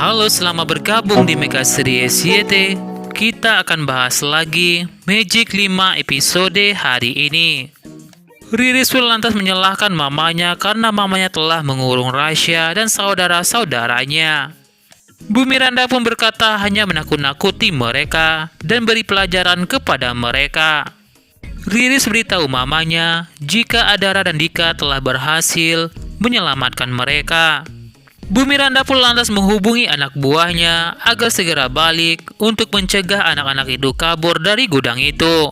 Halo, selamat bergabung di Mega Series YT. Kita akan bahas lagi Magic 5 episode hari ini. Riris pun lantas menyalahkan mamanya karena mamanya telah mengurung Rasya dan saudara-saudaranya. Bu Miranda pun berkata hanya menakut-nakuti mereka dan beri pelajaran kepada mereka. Riris beritahu mamanya jika Adara dan Dika telah berhasil menyelamatkan mereka. Bu Miranda pun lantas menghubungi anak buahnya agar segera balik untuk mencegah anak-anak itu kabur dari gudang itu.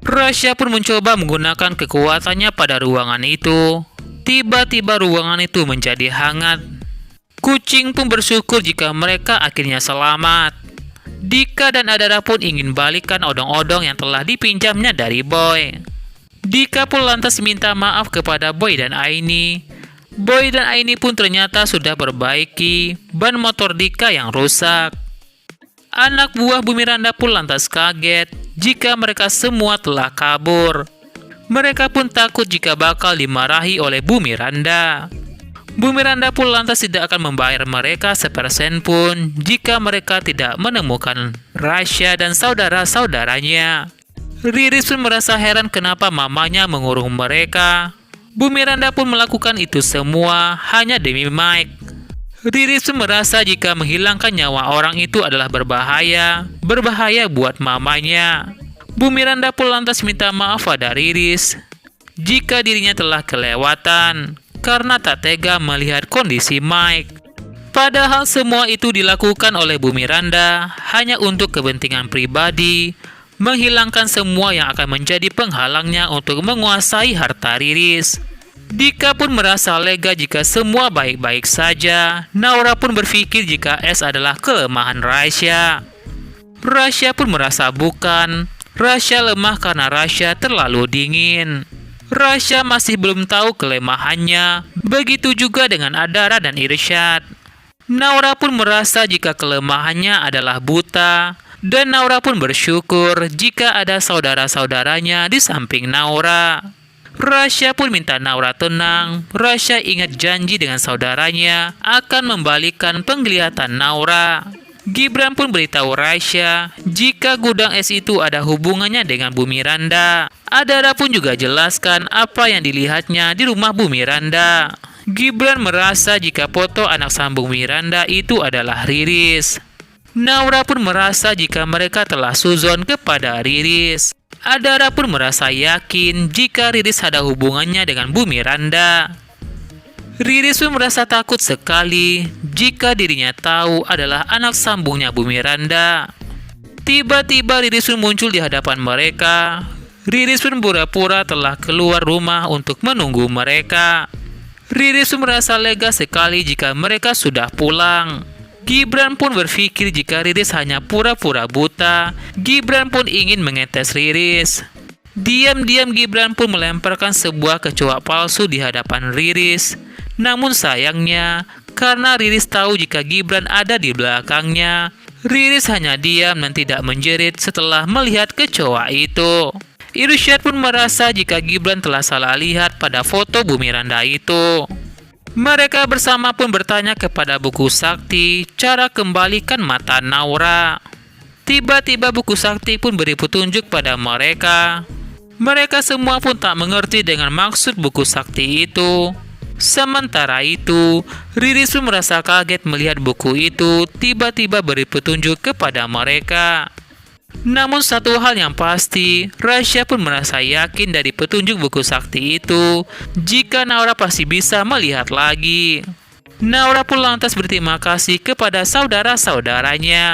Rasya pun mencoba menggunakan kekuatannya pada ruangan itu. Tiba-tiba ruangan itu menjadi hangat. Kucing pun bersyukur jika mereka akhirnya selamat. Dika dan Adara pun ingin balikan odong-odong yang telah dipinjamnya dari Boy. Dika pun lantas minta maaf kepada Boy dan Aini. Boy dan Aini pun ternyata sudah perbaiki ban motor Dika yang rusak. Anak buah Bu Miranda pun lantas kaget jika mereka semua telah kabur. Mereka pun takut jika bakal dimarahi oleh Bu Miranda. Bu Miranda pun lantas tidak akan membayar mereka sepersen pun jika mereka tidak menemukan Rasya dan saudara-saudaranya. Riris pun merasa heran kenapa mamanya mengurung mereka. Bu Miranda pun melakukan itu semua hanya demi Mike. Riris pun merasa jika menghilangkan nyawa orang itu adalah berbahaya buat mamanya. Bu Miranda pun lantas minta maaf pada Riris jika dirinya telah kelewatan karena tak tega melihat kondisi Mike. Padahal semua itu dilakukan oleh Bu Miranda hanya untuk kepentingan pribadi, menghilangkan semua yang akan menjadi penghalangnya untuk menguasai harta Riris. Dika pun merasa lega jika semua baik-baik saja. Naura pun berpikir jika es adalah kelemahan Rasya. Rasya pun merasa bukan. Rasya lemah karena Rasya terlalu dingin. Rasya masih belum tahu kelemahannya. Begitu juga dengan Adara dan Irsyad. Naura pun merasa jika kelemahannya adalah buta. Dan Naura pun bersyukur jika ada saudara-saudaranya di samping Naura. Rasya pun minta Naura tenang. Rasya ingat janji dengan saudaranya akan membalikan penglihatan Naura. Gibran pun beritahu Rasya jika gudang es itu ada hubungannya dengan Bu Miranda. Adara pun juga jelaskan apa yang dilihatnya di rumah Bu Miranda. Gibran merasa jika foto anak sambung Miranda itu adalah Riris. Naura pun merasa jika mereka telah suzon kepada Riris. Adara pun merasa yakin jika Riris ada hubungannya dengan Bu Miranda. Riris pun merasa takut sekali jika dirinya tahu adalah anak sambungnya Bu Miranda. Tiba-tiba Riris pun muncul di hadapan mereka. Riris pun pura-pura telah keluar rumah untuk menunggu mereka. Riris pun merasa lega sekali jika mereka sudah pulang. Gibran pun berpikir jika Riris hanya pura-pura buta. Gibran pun ingin mengetes Riris. Diam-diam Gibran pun melemparkan sebuah kecoa palsu di hadapan Riris. Namun sayangnya, karena Riris tahu jika Gibran ada di belakangnya, Riris hanya diam dan tidak menjerit setelah melihat kecoa itu. Irsyad pun merasa jika Gibran telah salah lihat pada foto Bu Miranda itu. Mereka bersama pun bertanya kepada buku sakti cara kembalikan mata Naura. Tiba-tiba buku sakti pun beri petunjuk pada mereka. Mereka semua pun tak mengerti dengan maksud buku sakti itu. Sementara itu, Riris pun merasa kaget melihat buku itu tiba-tiba beri petunjuk kepada mereka. Namun satu hal yang pasti, Rasya pun merasa yakin dari petunjuk buku sakti itu jika Naura pasti bisa melihat lagi. Naura pun lantas berterima kasih kepada saudara-saudaranya.